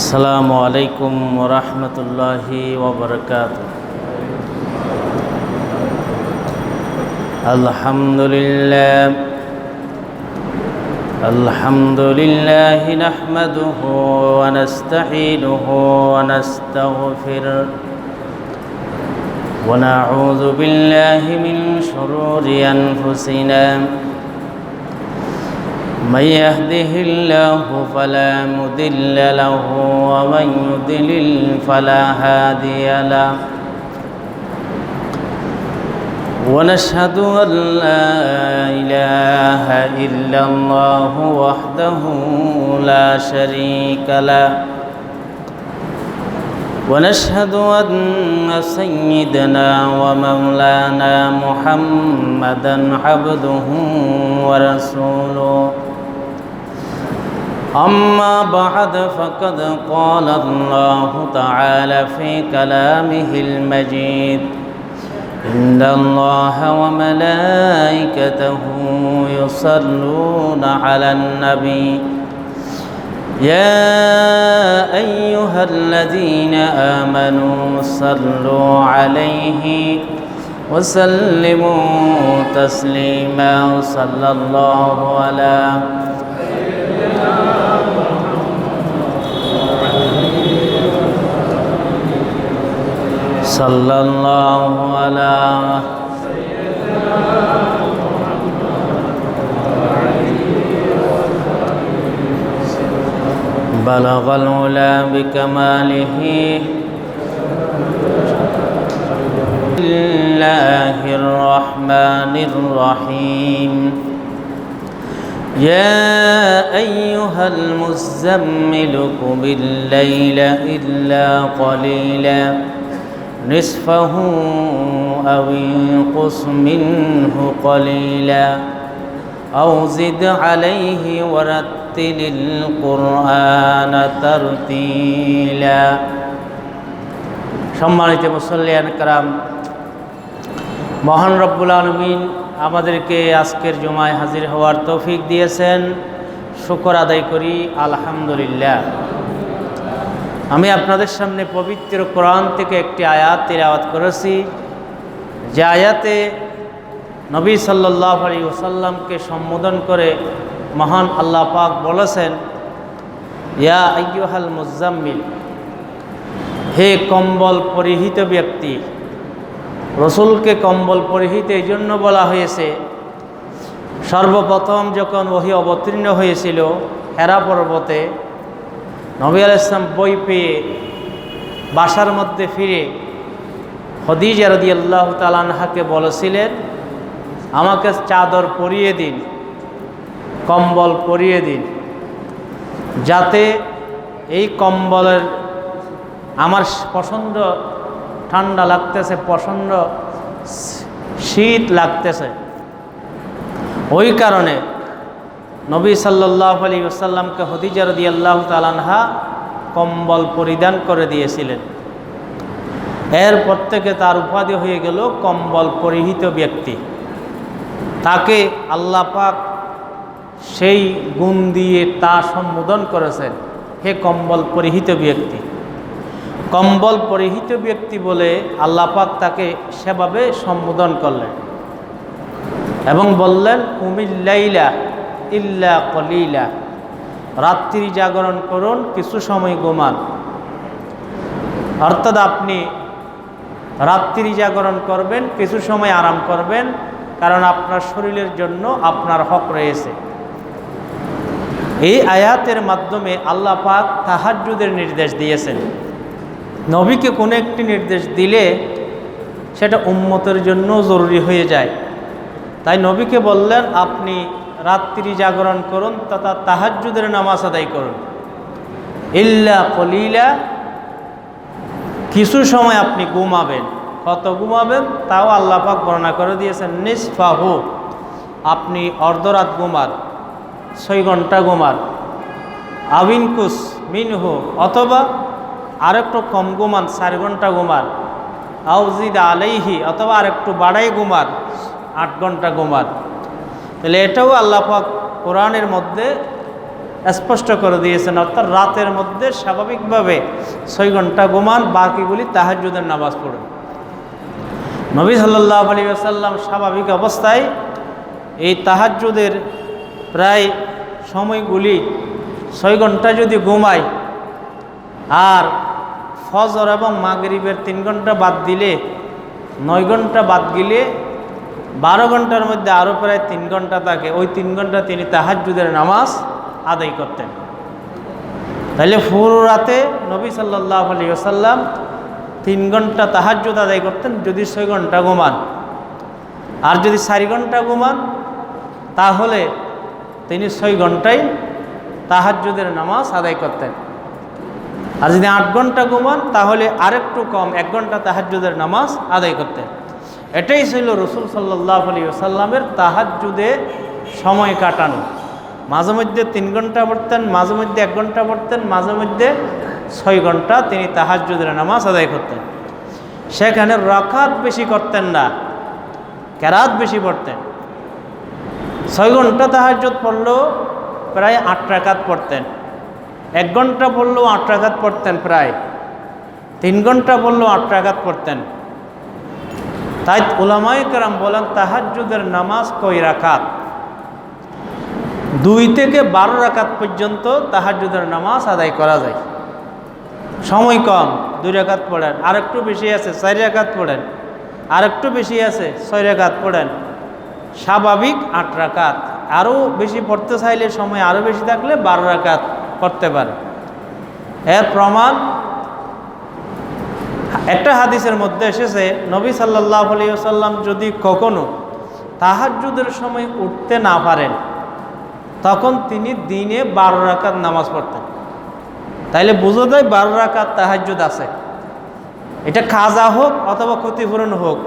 আসসালামু আলাইকুম ওয়া রাহমাতুল্লাহি ওয়া বারাকাতুহু। আলহামদুলিল্লাহ নাহমাদুহু ওয়া নাস্তাঈনুহু ওয়া নাস্তাগফিরুহু ওয়া নাউযু বিল্লাহি মিন শুরুরি আনফুসিনা من يهده الله فلا مضل له ومن يضلل فلا هادي له ونشهد أن لا إله إلا الله وحده لا شريك له ونشهد أن سيدنا ومولانا محمدا عبده ورسوله أما بعد فقد قال الله تعالى في كلامه المجيد إن الله وملائكته يصلون على النبي يا أيها الذين آمنوا صلوا عليه وسلموا تسليما صلى الله على صلى الله على بلغ العلا بكماله بسم الله الرحمن الرحيم يا أيها المزمل قم الليل إلا قليلا نصفه أو انقص منه قليلا أو زد عليه ورتل القرآن ترتيلا সম্মানিত মুসল্লিয়ান کرام, মহান রব্বুল আলামিন আমাদেরকে আজকের জুমায় হাজির হওয়ার তৌফিক দিয়েছেন। শুকর আদায় করি আলহামদুলিল্লাহ। আমি আপনাদের সামনে পবিত্র কোরআন থেকে একটি আয়াত তিলাওয়াত করেছি, যে আয়াতে নবী সাল্লাল্লাহু আলাইহি ওয়াসাল্লামকে সম্বোধন করে মহান আল্লাহ পাক বলেছেন, ইয়া আইয়ুহাল মুজাম্মিল, হে কম্বল পরিহিত ব্যক্তি। রসুলকে কম্বল পরিহিত এই জন্য বলা হয়েছে, সর্বপ্রথম যখন ওহী অবতীর্ণ হয়েছিল হেরা পর্বতে, নবী আলাইহিস সালাম বই পেয়ে বাসার মধ্যে ফিরে খাদিজা রাদিয়াল্লাহু তাআলা আনহাকে বলেছিলেন, আমাকে চাদর পরিয়ে দিন, কম্বল পরিয়ে দিন, যাতে এই কম্বলের আমার পছন্দ ঠান্ডা লাগতেছে, পছন্দ শীত লাগতেছে। ওই কারণে নবী সাল্লাল্লাহু আলাইহি ওয়াসাল্লামকে খাদিজা রাদিয়াল্লাহু তাআলা আনহা কম্বল পরিধান করে দিয়েছিলেন। এরপর থেকে তার উপাধি হয়ে গেল কম্বল পরিহিত ব্যক্তি। তাকে আল্লাহ পাক সেই গুণ দিয়ে তা সম্বোধন করেছেন, হে কম্বল পরিহিত ব্যক্তি। কম্বল পরিহিত ব্যক্তি বলে আল্লাহ পাক তাকে সেভাবে সম্বোধন করলেন এবং বললেন, কুমিল লাইলা ইল্লা কলিলা, রাত্রি জাগরণ করুন, কিছু সময় ঘুমান। অর্থাৎ আপনি রাত্রি জাগরণ করবেন, কিছু সময় আরাম করবেন, কারণ আপনার শরীরের জন্য আপনার হক রয়েছে। এই আয়াতের মাধ্যমে আল্লাহ পাক তাহাজ্জুদের নির্দেশ দিয়েছেন। নবীকে কোনো একটি নির্দেশ দিলে সেটা উম্মতের জন্য জরুরি হয়ে যায়। তাই নবীকে বললেন, আপনি রাত্রি জাগরণ করুন তথা তাহাজ্জুদের নামাজ আদায় করুন। ইল্লা কলিলা, কিছু সময় আপনি ঘুমাবেন। কত ঘুমাবেন তাও আল্লাহ পাক বর্ণনা করে দিয়েছেন, নিসফাহু, আপনি অর্ধরাত ঘুমান, 6 ঘন্টা ঘুমান। আবিনকুস মিনহু, অথবা আরেকটু কম ঘুমান, 4 ঘন্টা ঘুমান। আউজিদ আলাইহি, অথবা আরেকটু বাড়াই ঘুমান, 8 ঘন্টা ঘুমান। তাহলে এটাও আল্লাহ পাক কোরআনের মধ্যে স্পষ্ট করে দিয়েছেন, অর্থাৎ রাতের মধ্যে স্বাভাবিকভাবে 6 ঘন্টা ঘুমান, বাকিগুলি তাহাজ্জুদের নামাজ পড়ুন। নবী সাল্লাল্লাহু আলাইহি ওয়াসাল্লাম স্বাভাবিক অবস্থায় এই তাহাজ্জুদের প্রায় সময়গুলি 6 ঘন্টা যদি ঘুমায়, আর ফজর এবং মাগরিবের 3 ঘন্টা বাদ দিলে 9 ঘন্টা বাদ গেলে 12 ঘন্টার মধ্যে আরও প্রায় 3 ঘন্টা থাকে, ওই 3 ঘন্টা তিনি তাহাজ্জুদের নামাজ আদায় করতেন। তাহলে পুরো রাতে নবী সাল্লাল্লাহু আলাইহি ওয়াসাল্লাম 3 ঘন্টা তাহাজ্জুদ আদায় করতেন যদি 6 ঘন্টা ঘুমান। আর যদি 4 ঘন্টা ঘুমান তাহলে তিনি 6 ঘন্টায় তাহাজ্জুদের নামাজ আদায় করতেন। আর যদি 8 ঘন্টা ঘুমান তাহলে আরেকটু কম, 1 ঘন্টা তাহাজ্জুদের নামাজ আদায় করতেন। এটাই ছিল রাসূল সাল্লাল্লাহু আলাইহি ওয়াসাল্লামের তাহাজ্জুদে সময় কাটানো। মাঝে মধ্যে 3 ঘন্টা পড়তেন, মাঝে মধ্যে 1 ঘন্টা পড়তেন, মাঝে মধ্যে 6 ঘন্টা তিনি তাহাজ্জুদের নামাজ আদায় করতেন। সেখানে রাকাত বেশি করতেন না, কেরাত বেশি পড়তেন। 6 ঘন্টা তাহাজ্জুদ পড়লেও প্রায় 8 রাকাত পড়তেন, 1 ঘন্টা পড়লেও 8 রাকাত পড়তেন, প্রায় 3 ঘন্টা পড়লেও 8 রাকাত পড়তেন। তাই উলামায়ে কেরাম বলেন তাহাজ্জুদের নামাজ কয় রাকাত? 2 থেকে 12 রাকাত পর্যন্ত তাহাজ্জুদের নামাজ আদায় করা যায়। সময় কম 2 রাকাত পড়েন, আর একটু বেশি আছে 4 রাকাত পড়েন, আর একটু বেশি আছে 6 রাকাত পড়েন, স্বাভাবিক 8 রাকাত। আরও বেশি পড়তে চাইলে, সময় আরও বেশি থাকলে 12 রাকাত পড়তে পারে। এর প্রমাণ একটা হাদিসের মধ্যে এসেছে, নবী সাল্লাল্লাহু আলাইহি ওয়াসাল্লাম যদি কখনো তাহাজ্জুদের সময় উঠতে না পারেন তখন তিনি দিনে 12 রাকাত নামাজ পড়তেন। তাইলে বোঝা যায় 12 রাকাত তাহাজ্জুদ আছে। এটা কাজা হোক অথবা ক্ষতিপূরণ হোক,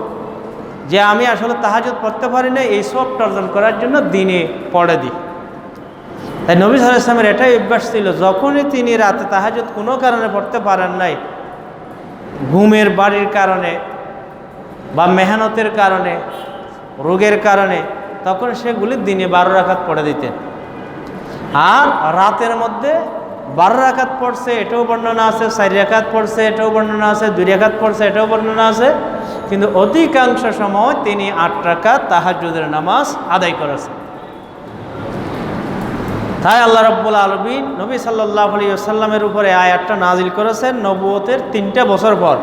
যে আমি আসলে তাহাজ্জুদ পড়তে পারি না, এই সব অর্জন করার জন্য দিনে পড়ে দিই। তাই নবী সাল্লাল্লাহু আলাইহি ওয়াসাল্লামের এটাই অভ্যাস ছিল, যখনই তিনি রাতে তাহাজ্জুদ কোনো কারণে পড়তে পারেন নাই, ঘুমের বাড়ির কারণে বা মেহনতের কারণে, রোগের কারণে, তখন সেগুলি দিনে 12 রাকাত পড়ে দিতেন। আর রাতের মধ্যে 12 রাকাত পড়ছে এটাও বর্ণনা আছে, 4 রাকাত পড়ছে এটাও বর্ণনা আছে, 2 রাকাত পড়ছে এটাও বর্ণনা আছে, কিন্তু অধিকাংশ সময় তিনি 8 রাকাত তাহাজ্জুদের নামাজ আদায় করেছেন। তাই আল্লাহ রাব্বুল আলামিন নবী সাল্লাল্লাহু আলাইহি ওয়াসাল্লামের উপরে আয়াতটা নাজিল করেছেন নবুয়তের 3টা বছর পর।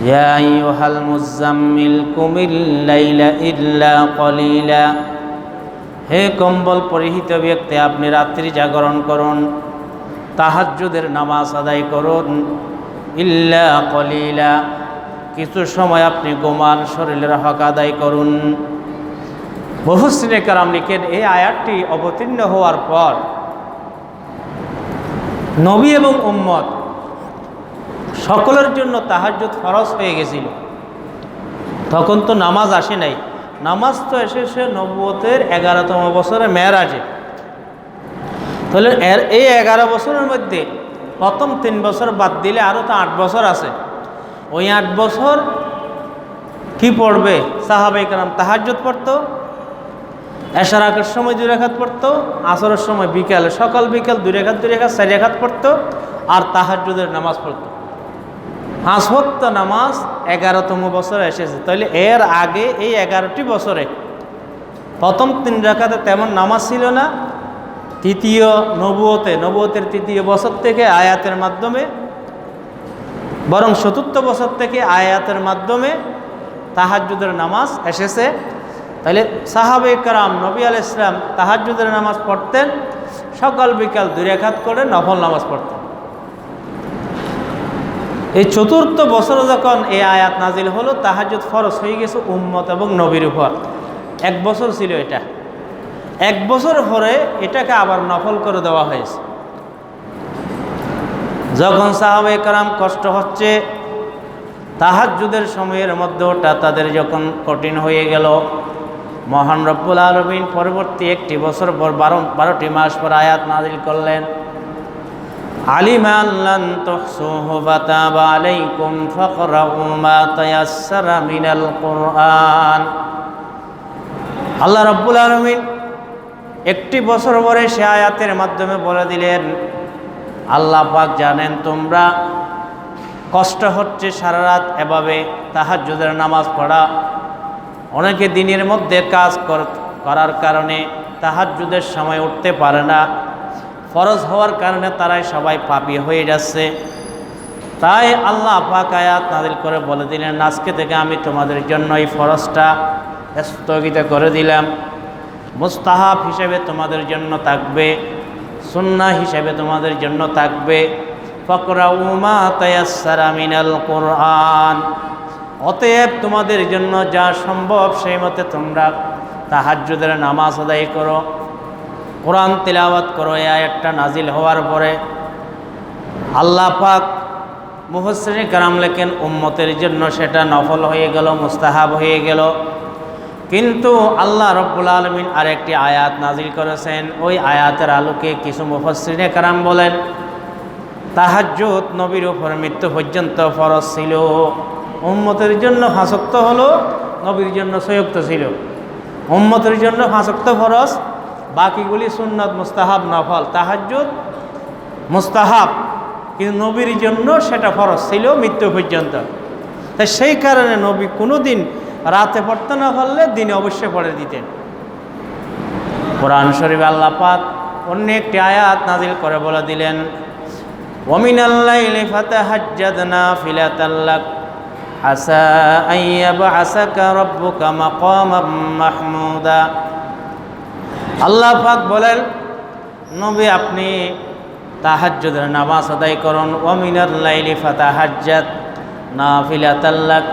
ইয়া আইয়ুহাল মুযাম্মিল কুমিল লাইলা ইল্লা কলিলা, হে কম্বল পরিহিত ব্যক্তি, আপনি রাত্রি জাগরণ করুন, তাহাজ্জুদের নামাজ আদায় করুন, ইল্লা কলিলা, কিছু সময় আপনি ঘুমান, শরীরের হক আদায় করুন। মুফাসসিরে কেরাম লিখেন, এই আয়াতটি অবতীর্ণ হওয়ার পর নবী এবং উম্মত সকলের জন্য তাহাজ্জুদ ফরজ হয়ে গেছিল। তখন তো নামাজ আসে নাই, নামাজ তো এসেছে নবুয়তের 11তম বছরে মেরাজে। তাহলে এই 11 বছরের মধ্যে প্রথম 3 বছর বাদ দিলে আরও তো 8 বছর আছে। ওই 8 বছর কি পড়বে? সাহাবায়ে কেরাম তাহাজ্জুদ পড়তো, এশার আগের সময় 2 রাকাত পড়তো, আসরের সময় বিকালে, সকাল বিকাল 2 রাকাত 2 রাকাত 4 রাকাত পড়তো, আর তাহাজ্জুদের নামাজ পড়তো। 5 ওয়াক্ত নামাজ 11তম বছরে এসেছে। তাহলে এর আগে এই 11টি বছরে প্রথম 3 রাকাতে তেমন নামাজ ছিল না। তৃতীয় নবুয়তের 3য় বছর থেকে আয়াতের মাধ্যমে, বরং 4র্থ বছর থেকে আয়াতের মাধ্যমে তাহাজ্জুদের নামাজ এসেছে। তাহলে সাহাবায়ে কেরাম নবী আলাইহিস সালাম তাহাজ্জুদের নামাজ পড়তেন, সকাল বিকাল 2 রাকাত করে নফল নামাজ পড়তেন। এই 4র্থ বছরে যখন এই আয়াত নাজিল হলো, তাহাজ্জুদ ফরজ হয়ে গেছে উম্মত এবং নবীর উপর। 1 বছর ছিল এটা, 1 বছর পরে এটাকে আবার নফল করে দেওয়া হয়েছে। যখন সাহাবায়ে কেরাম কষ্ট হচ্ছে, তাহাজ্জুদের সময়ের মধ্যে ওটা তাদের যখন কঠিন হয়ে গেল, মহান রব্বুল আলামিন পরবর্তী 1টি বছর পর 12টি মাস পর আয়াত নাজিল করলেন, আলিমা লান তুহসুহু ফাতাবা আলাইকুম ফাকরাউ মা তায়াসসারা মিনাল কুরআন। আল্লাহ রাব্বুল আলামিন একটি বছর পরে সে আয়াতের মাধ্যমে বলে দিলেন, আল্লাহ পাক জানেন তোমরা কষ্ট হচ্ছে সারা রাত এভাবে তাহাজ্জুদের নামাজ পড়া। অনেকে দিনের মধ্যে কাজ করার কারণে তাহাজ্জুদের সময় উঠতে পারে না, ফরজ হওয়ার কারণে তারাই সবাই পাপী হয়ে যাচ্ছে। তাই আল্লাহ পাক আয়াত নাযিল করে বলে দিলেন, আজকে থেকে আমি তোমাদের জন্য এই ফরজটা স্থগিত করে দিলাম। মুস্তাহাব হিসেবে তোমাদের জন্য থাকবে, সুন্নাহ হিসেবে তোমাদের জন্য থাকবে। ফাকরাউ মা তায়াসসারা মিনাল কুরআন, অতএব তোমাদের জন্য যা সম্ভব সেই মতে তোমরা তাহাজ্জুদের নামাজ আদায় করো, কোরআন তিলাওয়াত করো। এই আয়াতটা নাজিল হওয়ার পরে আল্লাহ পাক মুফাসসিরিন কেরাম লেখেন উম্মতের জন্য সেটা নফল হয়ে গেল, মুস্তাহাব হয়ে গেল। কিন্তু আল্লাহ রব্বুল আলামিন আরেকটি আয়াত নাজিল করেছেন। ওই আয়াতের আলোকে কিছু মুফাসসিরিন কেরাম বলেন, তাহাজ্জুদ নবীর উপর মৃত্যু পর্যন্ত ফরজ ছিল, উম্মতের জন্য 5 ওয়াক্ত হলো, নবীর জন্য 6 ওয়াক্ত ছিল। উম্মতের জন্য 5 ওয়াক্ত ফরজ, বাকিগুলি সুন্নাত, মুস্তাহাব, নফল। তাহাজ্জুদ মুস্তাহাব, কিন্তু নবীর জন্য সেটা ফরজ ছিল মৃত্যু পর্যন্ত। তাই সেই কারণে নবী কোনো দিন রাতে পড়তে না পারলে দিনে অবশ্যই পড়ে দিতেন। কোরআন শরীফে আল্লাহ পাক অন্য একটি আয়াত নাজিল করে বলে দিলেন, ওয়ামিনাল লাইলি ফাতাহাজ্জাদ নাফিলাতাল লাক আসা আন ইয়াবআসাকা রাব্বুকা মাকামান মাহমুদা। আল্লাহ পাক বলেন, নবী আপনি তাহাজ্জুদের নামাজ আদায় করুন। ওয়ামিনাল লাইলি ফাতাহাজ্জাদ নাফিলাতাল লাক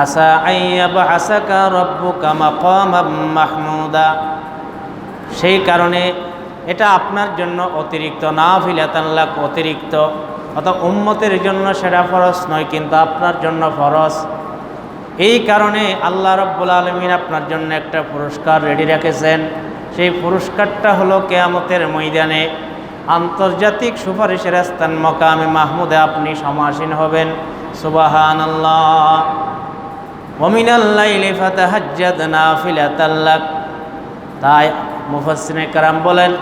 আসা আন ইয়াবআসাকা রাব্বুকা মাকামান মাহমুদা। সেই কারণে এটা আপনার জন্য অতিরিক্ত, নাফিলাতাল লাক অতিরিক্ত, অর্থাৎ উম্মতের জন্য সেটা ফরজ নয়, কিন্তু আপনার জন্য ফরজ। এই কারণে আল্লাহ রাব্বুল আলামিন আপনার জন্য একটা পুরস্কার রেডি রেখেছেন। সেই পুরস্কারটা হলো কিয়ামতের ময়দানে আন্তর্জাতিক সুপারিশের স্থান মাকামে মাহমুদে আপনি সমাসীন হবেন। সুবহানাল্লাহ। ওয়া মিনাল লাইলি ফাতাহাজ্জাদ নাফিলাতাল লাক। তাই মুফাসসিরিন কেরাম বলেন,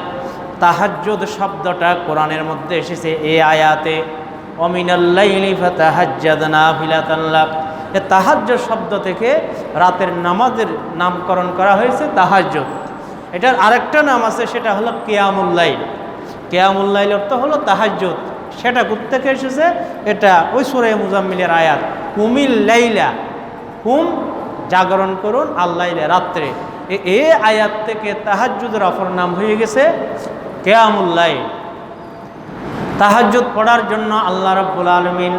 তাহাজ্জুদ শব্দটা কোরআনের মধ্যে এসেছে এই আয়াতে, ওয়া মিনাল লাইলি ফাতাহাজ্জাদ নাফিলাতাল লাক। এই তাহাজ্জুদ শব্দ থেকে রাতের নামাজের নামকরণ করা হয়েছে তাহাজ্জুদ। এটার আরেকটা নাম আছে, সেটা হলো কিয়ামুল লাইল। কিয়ামুল লাইল অর্থ হলো তাহাজ্জুদ। সেটা কোত্থেকে এসেছে? এটা ওই সূরা মুজাম্মিলের আয়াত, কুমিল লাইলা, কুম জাগরণ করুন, আল্লাইলে রাত্রে। এই আয়াত থেকে তাহাজ্জুদের অপর নাম হয়ে গেছে কিয়ামুল লাইল। তাহাজ্জুদ পড়ার জন্য আল্লাহ রাব্বুল আলামিন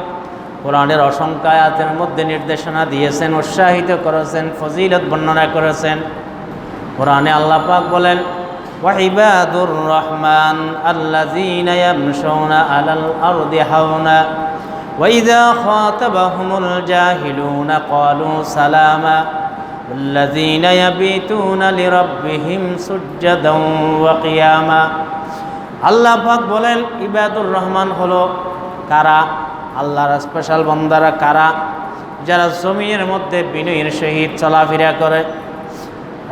কোরআনের অসংখ্য আয়াতের মধ্যে নির্দেশনা দিয়েছেন, উৎসাহিত করেছেন, ফজিলত বর্ণনা করেছেন। কোরআনে আল্লাহ পাক বলেন, ওয়া ইবাদুর রহমান আল্লাযীনা ইয়ামশুনা আলাল আরদি হাওনা ওয়া ইযা খাতাবাহুমুল জাহিলুনা ক্বালু সালামা ওয়াল্লাযীনা ইয়াবিতুনা লিরাব্বিহিম সুজদান ওয়া কিয়ামা। আল্লাহ পাক বলেন, ইবাদুর রহমান হলো কারা? আল্লাহর স্পেশাল বান্দারা কারা? যারা জমিনের মধ্যে বিনয়ের সহিত চলাফেরা করে,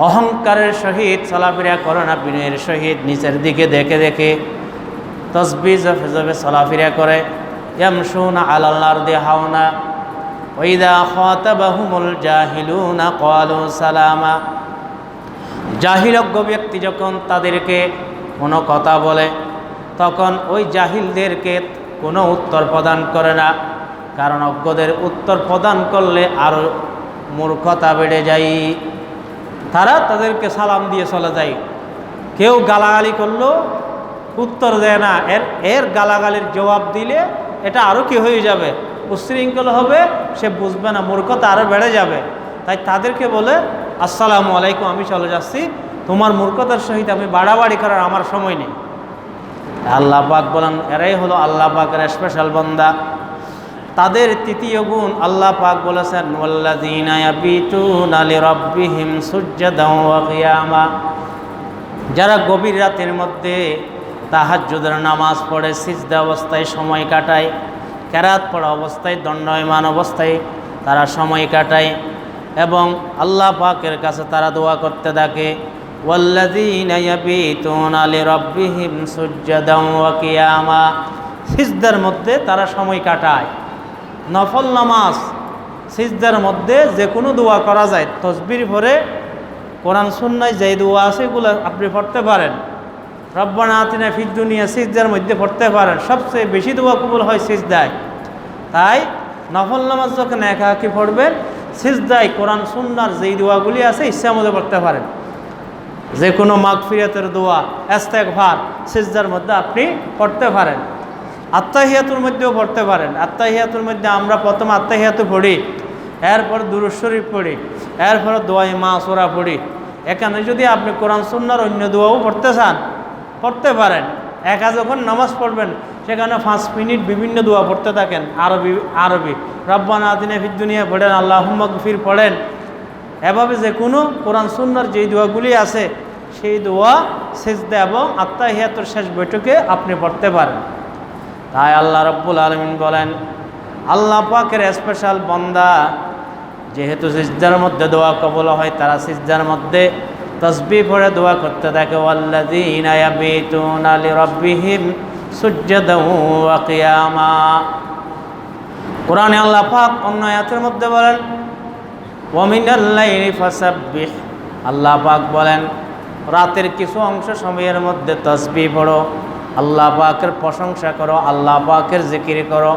অহংকারের সহিত চলাফেরা করে না, বিনয়ের সহিত নিচের দিকে দেখে দেখে তসবিহ জপে চলাফেরা করে। ইয়ামশুনা আলাল আরদি হাওনা ওয়া ইযা খাতাবাহুমুল জাহিলুনা ক্বালু সালামা। জাহিলজ্ঞ ব্যক্তি যখন তাদেরকে কোনো কথা বলে, তখন ওই জাহিলদেরকে কোনো উত্তর প্রদান করে না, কারণ অজ্ঞদের উত্তর প্রদান করলে আরও মূর্খতা বেড়ে যায়। তারা তাদেরকে সালাম দিয়ে চলে যায়। কেউ গালাগালি করলেও উত্তর দেয় না, এর গালাগালির জবাব দিলে এটা আরও কি হয়ে যাবে, উশৃঙ্খল হবে, সে বুঝবে না, মূর্খতা আরও বেড়ে যাবে। তাই তাদেরকে বলে, আসসালামু আলাইকুম, আমি চলে যাচ্ছি, তোমার মূর্খতার সহিত আমি বাড়াবাড়ি করার আমার সময় নেই। আল্লাহ পাক বলেন, এরাই হলো আল্লাহ পাকের স্পেশাল বান্দা। তাদের তৃতীয় গুণ আল্লাহ পাক বলেছেন, ওয়াল্লাযীনা ইয়াবিতুনা লিরাব্বিহিম সুজদান ওয়া কিয়ামা। যারা গভীর রাতের মধ্যে তাহাজ্জুদের নামাজ পড়ে সিজদা অবস্থায় সময় কাটায়, কেরাত পড়া অবস্থায়, দণ্ডায়মান অবস্থায় তারা সময় কাটায় এবং আল্লাহ পাকের কাছে তারা দোয়া করতে থাকে। ওয়াল্লাযীনা ইয়াবীতুনা লিরাব্বিহিম সুজদান ওয়া কিয়ামা, সিজদার মধ্যে তারা সময় কাটায়। নফল নামাজ সিজদার মধ্যে যে কোনো দোয়া করা যায়, তসবির ভরে কোরআন সুন্নায় যে দোয়া আছে এগুলো আপনি পড়তে পারেন। রব্বানা আতিনা ফিদ দুনিয়া সিজদার মধ্যে পড়তে পারেন। সবচেয়ে বেশি দোয়া কবুল হয় সিজদায়। তাই নফল নামাজ যখন একাকি পড়বেন, সিজদায় কোরআন সুন্নার যেই দোয়াগুলি আছে ইচ্ছা মতো পড়তে পারেন। যে কোনো মাগফিরাতের দোয়া, ইস্তেগফার সিজদার মধ্যে আপনি পড়তে পারেন। আত্তাহিয়াতুর মধ্যেও পড়তে পারেন। আত্তাহিয়াতুর মধ্যে আমরা প্রথম আত্তাহিয়াতু পড়ি, এরপর দুরূদ শরীফ পড়ি, এরপর দোয়ায়ে মাসুরা পড়ি। এখানে যদি আপনি কোরআন সুন্নাহর অন্য দোয়াও পড়তে চান, পড়তে পারেন। একা যখন নামাজ পড়বেন সেখানে 5 মিনিট বিভিন্ন দোয়া পড়তে থাকেন, আরবি রব্বানা আতিনা ফিদ দুনিয়া পড়েন, আল্লাহুম্মা গফির পড়েন। এভাবে যে কোনো কোরআন সুন্নাহর যেই দোয়াগুলি আছে সেই দোয়া সিজদা এবং আত্তাহিয়াতুর শেষ বৈঠকে আপনি পড়তে পারেন। তাই আল্লাহ রাব্বুল আলামিন বলেন, আল্লাহ পাকের স্পেশাল বান্দা যেহেতু সিজদার মধ্যে দোয়া কবুল হয়, তারা সিজদার মধ্যে তাসবিহ পড়ে দোয়া করতে থাকে। ওয়াল্লাযীনা ইয়াবীতুনা লিরাব্বিহিম সুজদান ওয়া কিয়ামা। কোরআনে আল্লাহ পাক অন্য আয়াতের মধ্যে বলেন, ওয়া মিনাল লাইলি ফাসাব্বিহ। আল্লাহ পাক বলেন, রাতের কিছু অংশ সময়ের মধ্যে তাসবিহ পড়ো, আল্লাহ পাকের প্রশংসা করো, আল্লাহ পাকের জিকির করো।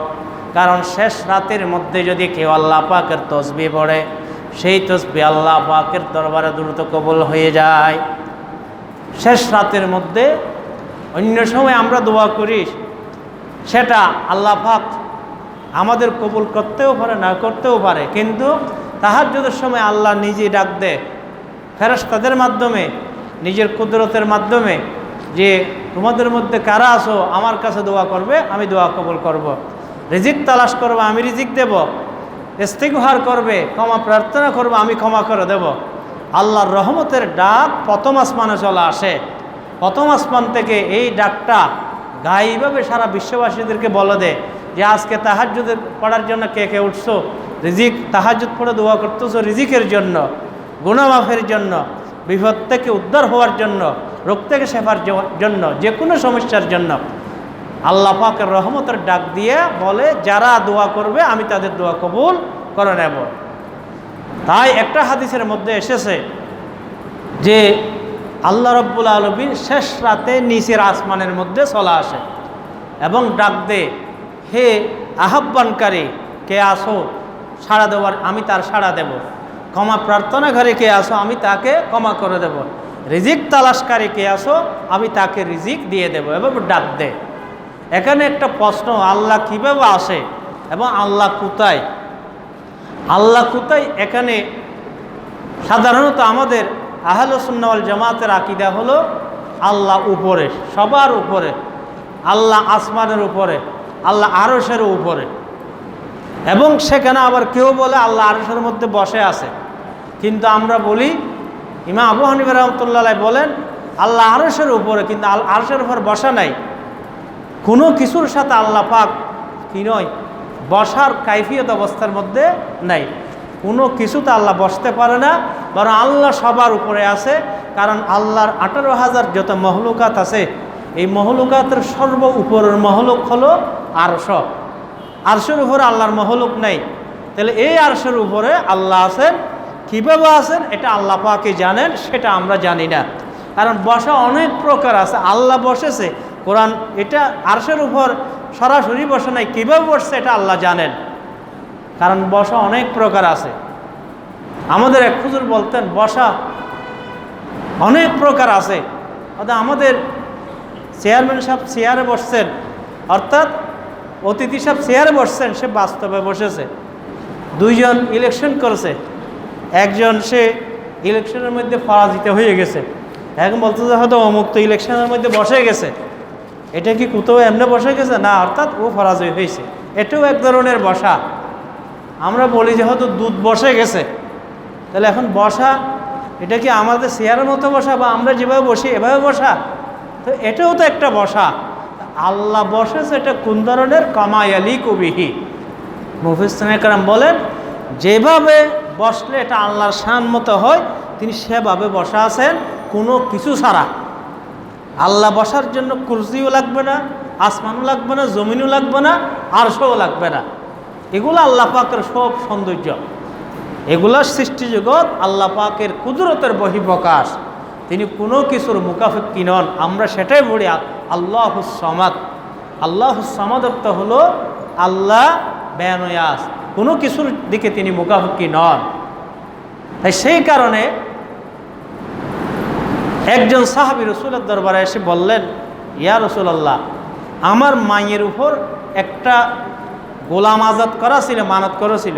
কারণ শেষ রাতের মধ্যে যদি কেউ আল্লাহ পাকের তাসবিহ পড়ে, সেই তাসবিহ আল্লাহ পাকের দরবারে দ্রুত কবুল হয়ে যায়। শেষ রাতের মধ্যে অন্য সময় আমরা দোয়া করি, সেটা আল্লাহ পাক আমাদের কবুল করতেও পারে, না করতেও পারে। কিন্তু তাহাজ্জুদের সময় আল্লাহ নিজেই ডাক দেয় ফেরেশতাদের মাধ্যমে, নিজের কুদরতের মাধ্যমে, যে তোমাদের মধ্যে কারা আছো আমার কাছে দোয়া করবে, আমি দোয়া কবুল করব। রিজিক তালাশ করবে, আমি রিজিক দেব। ইস্তিগফার করবে, ক্ষমা প্রার্থনা করবে, আমি ক্ষমা করে দেব। আল্লাহর রহমতের ডাক প্রথম আসমানে চলে আসে। প্রথম আসমান থেকে এই ডাকটা গায়েবীভাবে সারা বিশ্ববাসীদেরকে বলে দেয় যে আজকে তাহাজ্জুদ পড়ার জন্য কে কে উঠছো, রিজিক তাহাজ্জুদ পড়ে দোয়া করতেছো রিজিকের জন্য, গুনাহ মাফের জন্য, বিপদ থেকে উদ্ধার হওয়ার জন্য, রোগ থেকে শেফার জন্য, যে কোনো সমস্যার জন্য। আল্লাহ পাকের রহমতের ডাক দিয়ে বলে যারা দোয়া করবে আমি তাদের দোয়া কবুল করে নেব। তাই একটা হাদিসের মধ্যে এসেছে যে আল্লাহ রাব্বুল আলামিন শেষ রাতে নিচের আসমানের মধ্যে চলে আসে এবং ডাক দে, হে আহ্বানকারী কে আসো সাড়া দেওয়ার, আমি তার সাড়া দেব। ক্ষমা প্রার্থনাকারী কে আসো, আমি তাকে ক্ষমা করে দেব। রিজিক তালাশকারী কে আসো, আমি তাকে রিজিক দিয়ে দেব। এভাবে ডাক দে। এখানে একটা প্রশ্ন, আল্লাহ কীভাবে আসে এবং আল্লাহ কোথায়? আল্লাহ কোথায়? এখানে সাধারণত আমাদের আহলুস সুন্নাহ ওয়াল জামাতের আকীদা হলো আল্লাহ উপরে, সবার উপরে, আল্লাহ আসমানের উপরে, আল্লাহ আরশের উপরে। এবং সেখানে আবার কেউ বলে আল্লাহ আরশের মধ্যে বসে আছে। কিন্তু আমরা বলি, ইমাম আবু হানিফা রাহমাতুল্লাহ আলাইহি বলেন আল্লাহ আরশের উপরে, কিন্তু আরশের উপর বসা নাই। কোনো কিছুর সাথে আল্লাহ পাক কি নয়, বসার কাইফিয়ত অবস্থার মধ্যে নাই। কোনো কিছুতে আল্লাহ বসতে পারে না, বরং আল্লাহ সবার উপরে আছে। কারণ আল্লাহর 18,000 যত মহলুকাত আছে, এই মহলুকাতের সর্ব উপরের মহলুক হলো আরশ। আরশের উপরে আল্লাহর মহলুক নেই। তাহলে এই আরশের উপরে আল্লাহ আছেন। কীভাবে আছেন এটা আল্লাহ পাকই জানেন, সেটা আমরা জানি না। কারণ বসা অনেক প্রকার আছে। আল্লাহ বসেছে, কোরআন এটা আরশের উপর সরাসরি বসে নাই, কীভাবে বসছে এটা আল্লাহ জানেন। কারণ বসা অনেক প্রকার আছে। আমাদের এক হুজুর বলতেন বসা অনেক প্রকার আছে। অর্থাৎ আমাদের চেয়ারম্যান সাহেব চেয়ারে বসছেন, অর্থাৎ অতিথি সাহেব চেয়ারে বসছেন, সে বাস্তবে বসেছে। দুইজন ইলেকশন করেছে, একজন সে ইলেকশনের মধ্যে পরাজিত হয়ে গেছে। এখন বলতে যে হয়তো অমুক তো ইলেকশনের মধ্যে বসে গেছে, এটা কি কোথাও এমনি বসে গেছে না, অর্থাৎ ও পরাজয় হয়েছে। এটাও এক ধরনের বসা। আমরা বলি যে হয়তো দুধ বসে গেছে, তাহলে এখন বসা এটা কি আমাদের চেয়ারের মতো বসা, বা আমরা যেভাবে বসি এভাবে বসা? তো এটাও তো একটা বসা। আল্লাহ বসেছে, এটা কোন ধরনের? কামায়ালি কবিহি। মুফাসসিরিনে কেরাম বলেন যেভাবে বসলে এটা আল্লাহর শান মতো হয়, তিনি সেভাবে বসা আছেন। কোনো কিছু ছাড়া। আল্লাহ বসার জন্য কুরসিও লাগবে না, আসমানও লাগবে না, জমিনও লাগবে না, আরশও লাগবে না। এগুলো আল্লাহ পাকের সব সৌন্দর্য, এগুলোর সৃষ্টি জগৎ আল্লাহ পাকের কুদরতের বহিঃপ্রকাশ। তিনি কোনো কিছুর মুখাফেক্ষী নন। আমরা সেটাই বলি আল্লাহুস সামাদ। আল্লাহুস সামাদ অর্থ হলো আল্লাহ বেয়ানয়াস, কোনো কিছুর দিকে তিনি মুখাফেক্ষী নন। তাই সেই কারণে একজন সাহাবী রাসূলের দরবারে এসে বললেন, ইয়া রাসূলুল্লাহ, আমার মায়ের উপর একটা গোলাম আজাদ করা ছিল, মানত করেছিল,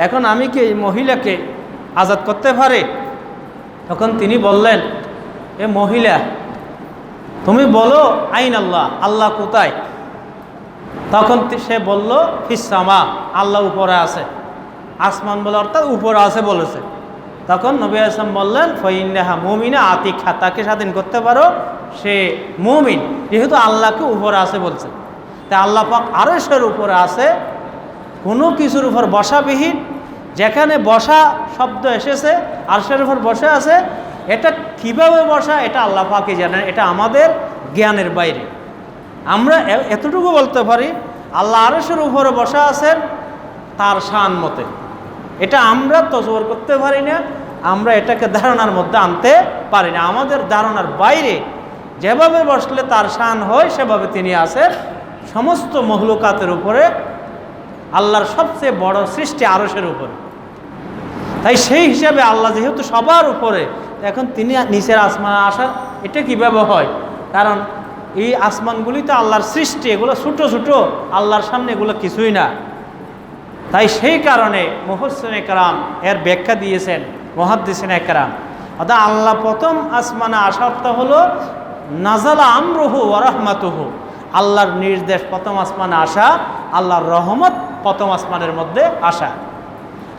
এখন আমি কি এই মহিলাকে আজাদ করতে পারি? তখন তিনি বললেন, এ মহিলা, তুমি বলো আইন আল্লাহ, আল্লাহ কোথায়? তখন সে বলল, ফিস-সামা, আল্লাহ উপরে আছে। আসমান বলে অর্থাৎ উপরে আছে বলেছে। তখন নবী আসলাম বললেন, ফাইন্নাহা মুমিনা আতিকা, তাকে স্বাধীন করতে পারো, সে মুমিন, যেহেতু আল্লাহকে উপরে আছে বলছে। তাই আল্লাহ পাক আরশের উপরে আছে, কোনো কিছুর উপর বসাবিহীন। যেখানে বসা শব্দ এসেছে, আরশের উপর বসে আছে, এটা কিভাবে বসা এটা আল্লাহ পাকই জানেন, এটা আমাদের জ্ঞানের বাইরে। আমরা এতটুকু বলতে পারি, আল্লাহ আরশের উপরে বসা আছেন তার শান মতে। এটা আমরা তসওয়ুর করতে পারি না, আমরা এটাকে ধারণার মধ্যে আনতে পারি না। আমাদের ধারণার বাইরে যেভাবে বসলে তার শান হয় সেভাবে তিনি আছেন সমস্ত মখলুকাতের উপরে, আল্লাহর সবচেয়ে বড় সৃষ্টি আরশের উপরে। তাই সেই হিসাবে আল্লাহ যেহেতু সবার উপরে, এখন তিনি নিচের আসমানে আসার এটা কীভাবে হয়? কারণ এই আসমানগুলি তো আল্লাহর সৃষ্টি, এগুলো ছোটো ছোটো, আল্লাহর সামনে এগুলো কিছুই না। তাই সেই কারণে মুফাসসিরিন ইকরাম এর ব্যাখ্যা দিয়েছেন, মুহাদ্দিসিন ইকরাম, অর্থাৎ আল্লাহ প্রথম আসমানে আসা অর্থ হলো নাজালা আমরুহু ওয়া রাহমাতুহু, আল্লাহর নির্দেশ প্রথম আসমানে আসা, আল্লাহর রহমত প্রথম আসমানের মধ্যে আসা।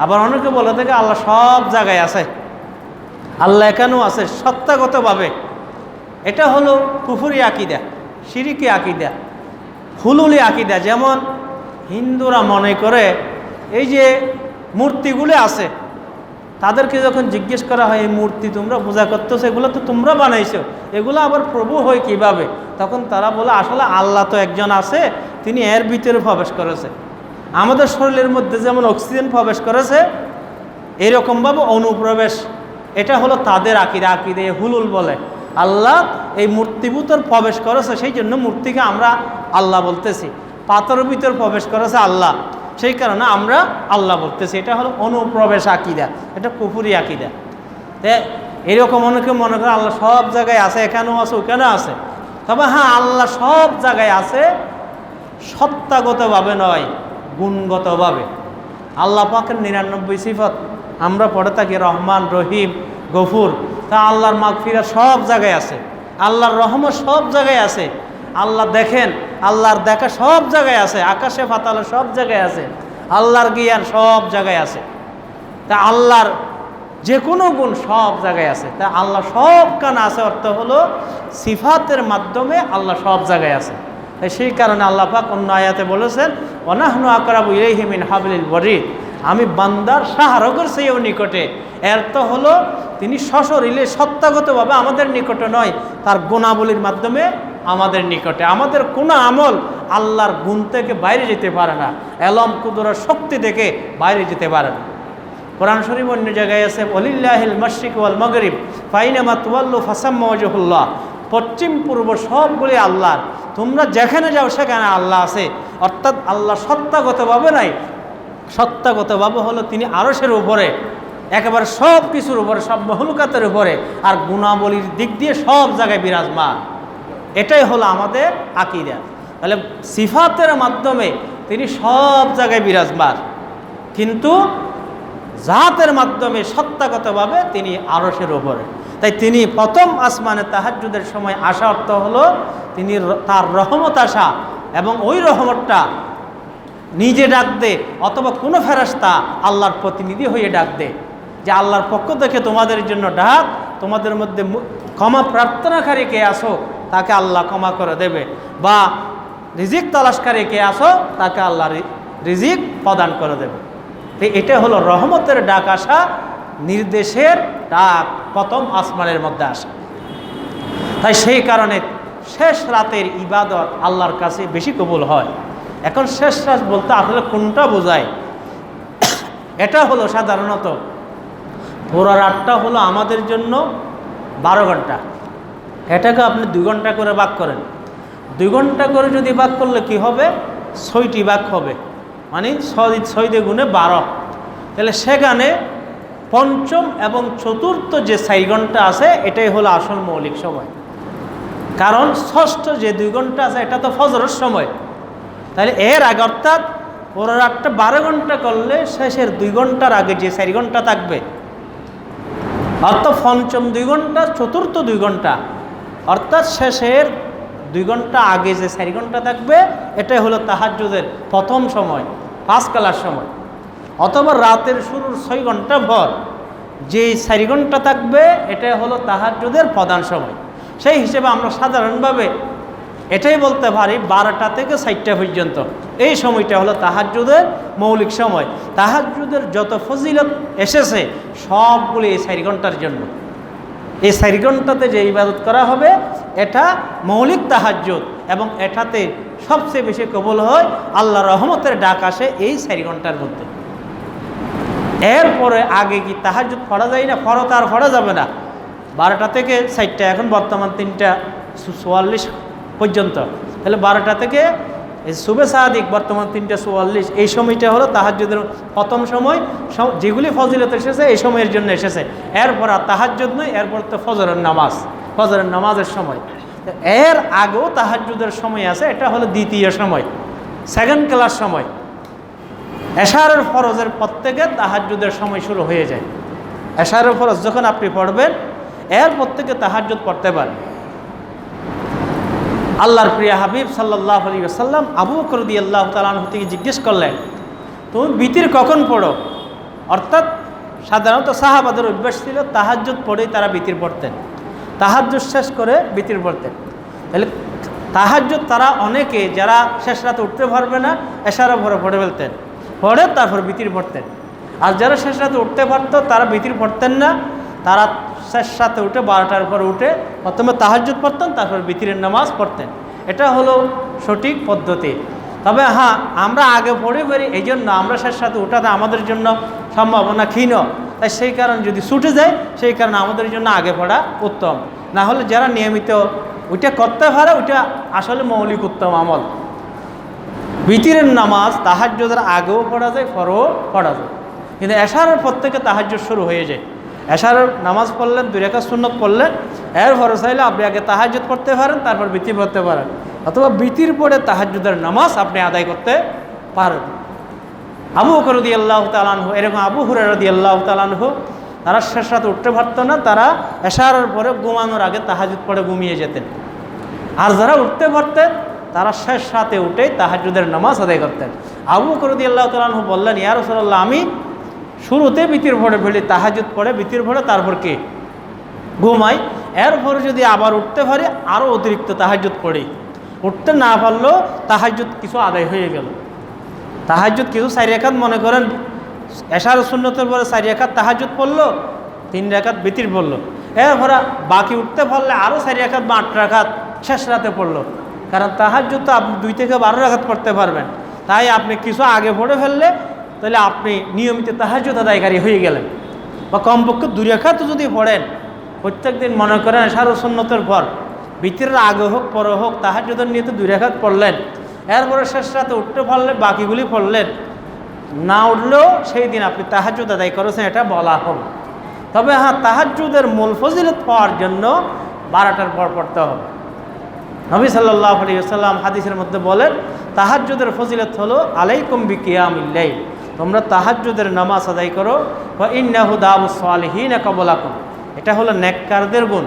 আবার অনেকে বলে থাকে আল্লাহ সব জায়গায় আছে, আল্লাহ এখানেও আছে সত্তাগতভাবে। এটা হলো কুফরি আকিদা, শিরিকি আকিদা, হুলুলি আকিদা। যেমন হিন্দুরা মনে করে এই যে মূর্তিগুলো আছে, তাদেরকে যখন জিজ্ঞেস করা হয় এই মূর্তি তোমরা পূজা করতেছো, এগুলো তো তোমরা বানাইছো, এগুলো আবার প্রভু হয় কিভাবে? তখন তারা বলে আসলে আল্লাহ তো একজন আছে, তিনি এর ভিতরে প্রবেশ করেছে। আমাদের শরীরের মধ্যে যেমন অক্সিজেন প্রবেশ করেছে, এরকমভাবে অনুপ্রবেশ। এটা হলো তাদের আকিদা, আকিদে হুলুল বলে। আল্লাহ এই মূর্তির ভিতর প্রবেশ করেছে, সেই জন্য মূর্তিকে আমরা আল্লাহ বলতেছি। পাথরের ভিতর প্রবেশ করেছে আল্লাহ, সেই কারণে আমরা আল্লাহ বলতেছি। এটা হলো অনুপ্রবেশ আকিদা, এটা কুফরি আকিদা। এরকম অনেকে মনে করে আল্লাহ সব জায়গায় আছে, এখানেও আছে, ওখানেও আছে। তবে হ্যাঁ, আল্লাহ সব জায়গায় আছে, সত্তাগতভাবে নয়, গুণগতভাবে। আল্লাহ পাকের 99 সিফত আমরা পড়ে থাকি, রহমান, রহিম, গফুর। তা আল্লাহর মাগফিরাত সব জায়গায় আছে, আল্লাহর রহমত সব জায়গায় আছে। আল্লাহ দেখেন, আল্লাহর দেখা সব জায়গায় আছে, আকাশে পাতালে সব জায়গায় আছে, আল্লাহর জ্ঞান সব জায়গায় আছে। তা আল্লাহর যে কোনো গুণ সব জায়গায় আছে। তা আল্লাহ সব কানে আছে অর্থ হলো সিফাতের মাধ্যমে আল্লাহ সব জায়গায় আছে। তাই সেই কারণে আল্লাহ পাক অন্য আয়াতে বলেছেন, ওয়ানাহনু আকরাবু ইলাইহি মিন হাবলিল ওয়ারিদ, আমি বান্দার শাহরগের চেয়েও নিকটে। এর তো হলো তিনি সশরীরে সত্তাগতভাবে আমাদের নিকটে নয়, তার গুণাবলীর মাধ্যমে আমাদের নিকটে। আমাদের কোনো আমল আল্লাহর গুণ থেকে বাইরে যেতে পারে না, এলম কুদরত শক্তি থেকে বাইরে যেতে পারে না। কোরআন শরীফ অন্য জায়গায় আছে, ওয়ালিল্লাহিল মাশরিক ওয়াল মাগরিব ফাইনামা তুওয়াল্লু ফাসাম্মা ওয়াজহুল্লাহ, পশ্চিম পূর্ব সবগুলি আল্লাহর, তোমরা যেখানে যাও সেখানে আল্লাহ আছে। অর্থাৎ আল্লাহ সত্তাগতভাবে নাই, সত্তাগতভাবে হলো তিনি আরশের উপরে, একেবারে সব কিছুর উপরে, সব মখলুকাতের উপরে, আর গুণাবলীর দিক দিয়ে সব জায়গায় বিরাজমান। এটাই হলো আমাদের আকীদা। তাহলে সিফাতের মাধ্যমে তিনি সব জায়গায় বিরাজমান, কিন্তু জাতের মাধ্যমে সত্তাগতভাবে তিনি আরশের উপরে। তাই তিনি প্রথম আসমানে তাহাজ্জুদের সময় আসা অর্থ হলো তিনি তার রহমত আসা, এবং ওই রহমতটা নিজে ডাক দে অথবা কোনো ফেরেশতা আল্লাহর প্রতিনিধি হয়ে ডাক দে, যে আল্লাহর পক্ষ থেকে তোমাদের জন্য ডাক, তোমাদের মধ্যে ক্ষমা প্রার্থনাকারী কে আসো তাকে আল্লাহ ক্ষমা করে দেবে, বা রিজিক তালাশকারী কে আসো তাকে আল্লাহ রিজিক প্রদান করে দেবে। তো এটা হলো রহমতের ডাক আসা, নির্দেশের ডাক প্রথম আসমানের মধ্যে আসা। তাই সেই কারণে শেষ রাতের ইবাদত আল্লাহর কাছে বেশি কবুল হয়। এখন শেষ রাত বলতে আসলে কোনটা বোঝায়? এটা হলো সাধারণত পুরো রাতটা হলো আমাদের জন্য 12 ঘন্টা। এটাকে আপনি 2 ঘন্টা করে ভাগ করেন। 2 ঘন্টা করে যদি ভাগ করলে কি হবে? 6টি ভাগ হবে, মানে 6 দিয়ে গুণে 12। তাহলে সেখানে পঞ্চম এবং চতুর্থ যে 4 ঘন্টা আছে এটাই হলো আসল মৌলিক সময়। কারণ ষষ্ঠ যে 2 ঘন্টা আছে এটা তো ফজরের সময়। তাহলে এর আগে অর্থাৎ পুরো রাতটা 12 ঘন্টা করলে শেষের 2 ঘন্টার আগে যে 4 ঘন্টা থাকবে, অর্থাৎ পঞ্চম 2 ঘন্টা, চতুর্থ 2 ঘন্টা, অর্থাৎ শেষের 2 ঘন্টা আগে যে 4 ঘন্টা থাকবে এটাই হলো তাহাজ্জুদের প্রথম সময়, 5 কালার সময়। অথবা রাতের শুরুর 6 ঘন্টা পর যে 4 ঘন্টা থাকবে এটাই হলো তাহাজ্জুদের প্রধান সময়। সেই হিসেবে আমরা সাধারণভাবে এটাই বলতে পারি 12টা থেকে 4টা পর্যন্ত এই সময়টা হলো তাহাজ্জুদের মৌলিক সময়। তাহাজ্জুদের যত ফজিলত এসেছে সবগুলো এই 4 ঘন্টার জন্য। এই 4 ঘন্টাতে যে ইবাদত করা হবে এটা মৌলিক তাহাজ্জুদ, এবং এটাতে সবচেয়ে বেশি কবুল হয়, আল্লাহর রহমতের ডাক আসে এই 4 ঘন্টার মধ্যে। এরপরে আগে কি তাহাজ্জুদ পড়া যায় না? ফরজ আর পড়া যাবে না। 12টা থেকে 4টা, এখন বর্তমান 3টা 44 পর্যন্ত। তাহলে 12টা থেকে সুবে সাদিক বর্তমান 3টা 44, এই সময়টা হলো তাহাজ্জুদের প্রথম সময়। যেগুলি ফজিলত এসেছে এই সময়ের জন্য এসেছে। এরপর আর তাহাজ্জুদ নয়, এরপর তো ফজরের নামাজ, ফজরের নামাজের সময়। এর আগেও তাহাজ্জুদের সময় আছে, এটা হলো দ্বিতীয় সময়, 2nd ক্লাস সময়। এশারের ফরজের পর থেকে তাহাজ্জুদের সময় শুরু হয়ে যায়। এশারের ফরজ যখন আপনি পড়বেন এরপর থেকে তাহাজ্জুদ পড়তে পারেন। আল্লাহর প্রিয় হাবিব সাল্লাল্লাহু আলাইহি ওয়াসাল্লাম আবু বকর রাদিয়াল্লাহু তাআলা আনহু থেকে জিজ্ঞেস করলেন, তুমি বিতির কখন পড়ো? অর্থাৎ সাধারণত সাহাবাদের অভ্যাস ছিল তাহাজ্জুদ পড়েই তারা বিতির পড়তেন, তাহাজ্জুদ শেষ করে বিতির পড়তেন। তাহলে তাহাজ্জুদ তারা অনেকে যারা শেষ রাতে উঠতে পারবে না এশারের পরে পড়ে ফেলতেন, পড়ে তারপর বিতির পড়তেন। আর যারা শেষ রাতে উঠতে পারতো তারা বিতির পড়তেন না, তারা শেষ রাতে উঠে 12টার পরে উঠে প্রথমে তাহাজ্জুদ পড়তেন, তারপর বিতিরের নামাজ পড়তেন। এটা হলো সঠিক পদ্ধতি। তবে হ্যাঁ, আমরা আগে পড়ে বেরি, এই জন্য আমরা শেষ রাতে উঠাতে আমাদের জন্য সম্ভাবনা ক্ষীণ। তাই সেই কারণে যদি ছুটে যায় সেই কারণে আমাদের জন্য আগে পড়া উত্তম। না হলে যারা নিয়মিত ওইটা করতে পারে ওইটা আসলে মৌলিক উত্তম আমল। বিতিরের নামাজ তাহাজ্জুদের আগেও পড়া যায়, পরেও পড়া যায়, কিন্তু এশারের পর থেকে তাহাজ্জুদ শুরু হয়ে যায়। এশারের নামাজ পড়লেন, 2 রাকাত সুন্নত পড়লেন, এরপর চাইলে আপনি আগে তাহাজ্জুদ পড়তে পারেন, তারপর বিতির পড়তে পারেন, অথবা বিতির পড়ে তাহাজ্জুদের নামাজ আপনি আদায় করতে পারেন। আবু বকর রাদিয়াল্লাহু তাআলা আনহু, এরকম আবু হুরায়রা রাদিয়াল্লাহু তাআলা আনহু, তারা শেষ রাতে উঠতে পারত না, তারা এশারের পরে ঘুমানোর আগে তাহাজ্জুদ পড়ে ঘুমিয়ে যেতেন। আর যারা উঠতে পারতেন তারা শেষ রাতে উঠেই তাহাজ্জুদের নামাজ আদায় করতেন। আবু বকর রাদিয়াল্লাহু তাআলা আনহু বললেন, ইয়া রাসূলুল্লাহ, আমি শুরুতে বিতির পড়ে ফেলি, তাহাজ্জুদ পড়ে বিতির পড়ে তারপর কি ঘুমাই, এরপরে যদি আবার উঠতে পারি আরও অতিরিক্ত তাহাজ্জুদ পড়ি। উঠতে না পারলেও তাহাজ্জুদ কিছু আদায় হয়ে গেল। তাহাজ্জুদ কিছু 4 রাকাত, মনে করেন এশার সুন্নতের পরে 4 রাকাত তাহাজ্জুদ পড়লো, 3 রাকাত বিতির পড়লো, এরপরে বাকি উঠতে পারলে আরও 4 রাকাত বা 8 রাকাত শেষ রাতে পড়লো। কারণ তাহাজ্জুদ তো আপনি 2 থেকে 12 রাকাত পড়তে পারবেন। তাই আপনি কিছু আগে পড়ে ফেললে তাহলে আপনি নিয়মিত তাহাজ্জুদ আদায়কারী হয়ে গেলেন। বা কমপক্ষে 2 রাকাত যদি পড়েন প্রত্যেক দিন, মনে করেন এশার সুন্নতের পর বিতিরের আগে হোক পরে হোক তাহাজ্জুদের নিয়তে 2 রাকাত পড়লেন, এরপরে শেষ রাতে উঠতে পারলে বাকিগুলি পড়লেন, না উঠলেও সেই দিন আপনি তাহাজ্জুদ আদায় করেছেন, এটা বলা হবে। তবে হ্যাঁ, তাহাজ্জুদের মূল ফজিলত পাওয়ার জন্য 12টার পর পড়তে হবে। নবী সাল্লাল্লাহু আলাইহি ওয়াসাল্লাম হাদিসের মধ্যে বলেন, তাহাজ্জুদের ফজিলত হলো আলাইকুম বিকিয়ামিল লাইল, তোমরা তাহাজ্জুদের নামাজ আদায় করো, ওয়া ইন্নাহু দাবুস সালিহিন ক্বাবলাকুম, এটা হলো নেককারদের গুণ,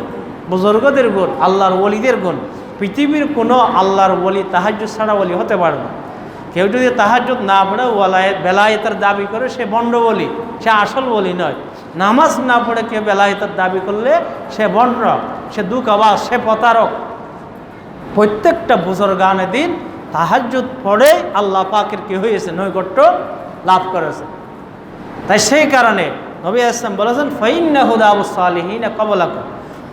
বুজুর্গদের গুণ, আল্লাহর ওলিদের গুণ। পৃথিবীর কোনো আল্লাহর ওলি তাহাজ্জুদ ছাড়া ওলি হতে পারে না। কেউ যদি তাহাজ্জুদ না পড়ে বেলায়েতের দাবি করে সে ভণ্ড ওলি, সে আসল ওলি নয়। নামাজ না পড়ে কেউ বেলায়েতের দাবি করলে সে ভণ্ড, সে দুঃখবাজ, সে প্রতারক। প্রত্যেকটা বুজুর্গানে দিন তাহাজ্জুদ পড়ে আল্লাহ পাকের কি হয়েছে, নৈকট্য লাভ করেছে। তাই সেই কারণে নবী ইসলাম বলেছেন, ফাইন্নাহু দাবুস সালিহিন ক্বাবলাকুম,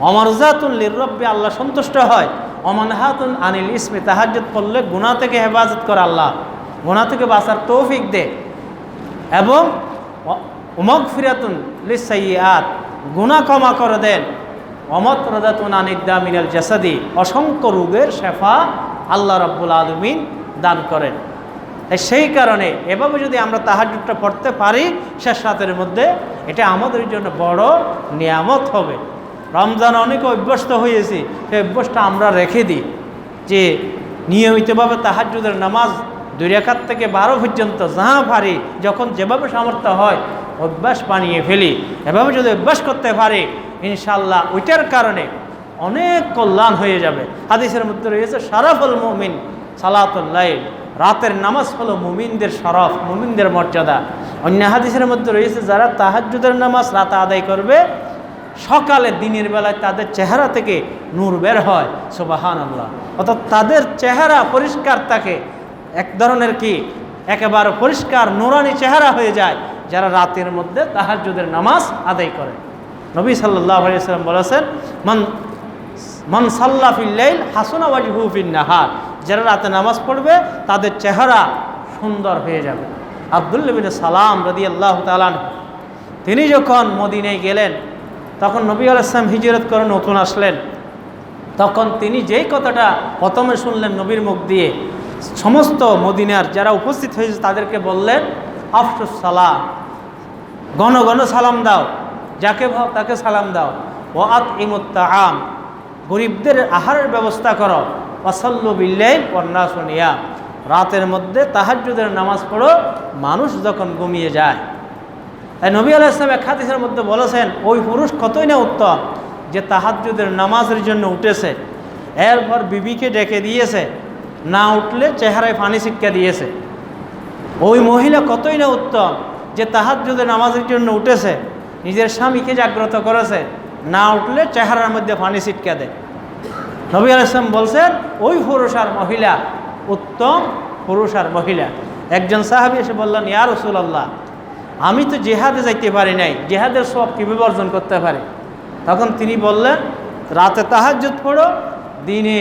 অমরজাতুল লিররব্বি, আল্লাহ সন্তুষ্ট হয়। অমানহাতুন আনিল ইসমি, তাহাজ্জুদ পড়লে গুনাহ থেকে হেফাজত করে আল্লাহ, গুনাহ থেকে বাঁচার তৌফিক দে। এবং মাগফিরাতুন লিসাইয়্যাত, গুনাহ ক্ষমা করে দেন। অমতরাদাতুন আনিদ্দা মিনাল জাসাদি, অসংখ্য রোগের শেফা আল্লাহ রাব্বুল আলামিন দান করেন। সেই কারণে এভাবে যদি আমরা তাহাজ্জুদটা পড়তে পারি শেষ রাতের মধ্যে, এটা আমাদের জন্য বড় নিয়ামত হবে। রমজান অনেকে অভ্যস্ত হয়েছি, সেই অভ্যাসটা আমরা রেখে দিই যে নিয়মিতভাবে তাহাজ্জুদের নামাজ 2 রাকাত থেকে 12 পর্যন্ত যাহা পারি, যখন যেভাবে সামর্থ্য হয় অভ্যাস বানিয়ে ফেলি। এভাবে যদি অভ্যাস করতে পারি ইনশাআল্লাহ ওইটার কারণে অনেক কল্যাণ হয়ে যাবে। হাদিসের মধ্যে রয়েছে শারাফুল মুমিন সালাতুল লাইল, রাতের নামাজ হলো মুমিনদের শরফ, মুমিনদের মর্যাদা। অন্য হাদিসের মধ্যে রয়েছে যারা তাহাজ্জুদের নামাজ রাতে আদায় করবে, সকালে দিনের বেলায় তাদের চেহারা থেকে নূর বের হয়। সুবহানাল্লাহ। অর্থাৎ তাদের চেহারা পরিষ্কার থাকে, এক ধরনের কি একেবারে পরিষ্কার নুরানি চেহারা হয়ে যায় যারা রাতের মধ্যে তাহাজ্জুদের নামাজ আদায় করে। নবী সাল্লাল্লাহু আলাইহি ওয়াসাল্লাম বলেছেন, মান সাল্লা ফিল লাইল হাসুনা ওয়াজহু ফিন নাহার, যারা রাতে নামাজ পড়বে তাদের চেহারা সুন্দর হয়ে যাবে। আব্দুল্লাহ বিন সালাম রাদিয়াল্লাহু তাআলা তিনি যখন মদিনায় গেলেন, তখন নবী আলাইহিস সালাম হিজরত করে নতুন আসলেন। তখন তিনি যেই কথাটা প্রথমে শুনলেন নবীর মুখ দিয়ে, সমস্ত মদিনার যারা উপস্থিত হয়েছে তাদেরকে বললেন, আফশুস সালাম, ঘন ঘন সালাম দাও, যাকে ভাও তাকে সালাম দাও। ওয়া আতইমুত তাআম, গরিবদের আহারের ব্যবস্থা করো। ওয়াসাল্লু বিল্লাইল ওয়ান নাসু নিয়াম, রাতের মধ্যে তাহাজ্জুদের নামাজ পড়ো মানুষ যখন ঘুমিয়ে যায়। তাই নবী আলাইহিস সালাম এক হাদিসের মধ্যে বলেছেন, ওই পুরুষ কতই না উত্তম যে তাহাজ্জুদের নামাজের জন্য উঠেছে, এরপর বিবিকে ডেকে দিয়েছে, না উঠলে চেহারায় পানি ছিটকে দিয়েছে। ওই মহিলা কতই না উত্তম যে তাহাজ্জুদের নামাজের জন্য উঠেছে, নিজের স্বামীকে জাগ্রত করেছে, না উঠলে চেহারার মধ্যে পানি ছিটকে দেয়। নবী আলাইহিস সালাম বলছেন, ওই পুরুষ আর মহিলা উত্তম পুরুষ আর মহিলা। একজন সাহাবী এসে বললেন, ইয়া রাসূলুল্লাহ, আমি তো জিহাদে যাইতে পারি নাই, জিহাদের সওয়াব কিভাবে অর্জন করতে পারি? তখন তিনি বললেন, রাতে তাহাজ্জুদ পড়ো, দিনে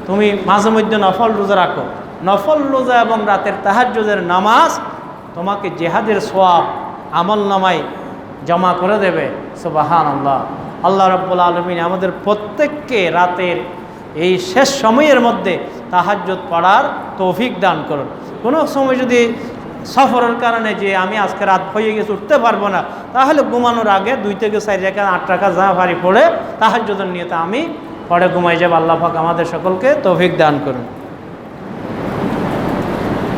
তুমি মাঝে মধ্যে নফল রোজা রাখো। নফল রোজা এবং রাতের তাহাজ্জুদের নামাজ তোমাকে জিহাদের সওয়াব আমলনামায় জমা করে দেবে। সুবহানাল্লাহ। আল্লাহ রাব্বুল আলামিন আমাদের প্রত্যেককে রাতের এই শেষ সময়ের মধ্যে তাহাজ্জুদ পড়ার তৌফিক দান করুন। কোনো সময় যদি সফরের কারণে যে আমি আজকে রাত হয়ে গেছে উঠতে পারবো না, তাহলে ঘুমানোর আগে 2 থেকে 4 রাকাত 8 রাকাত যা পারি পড়ে তাহাজ্জুদের নিয়তে আমি পড়ে ঘুমাই যাব। আল্লাহ পাক আমাদের সকলকে তৌফিক দান করুন।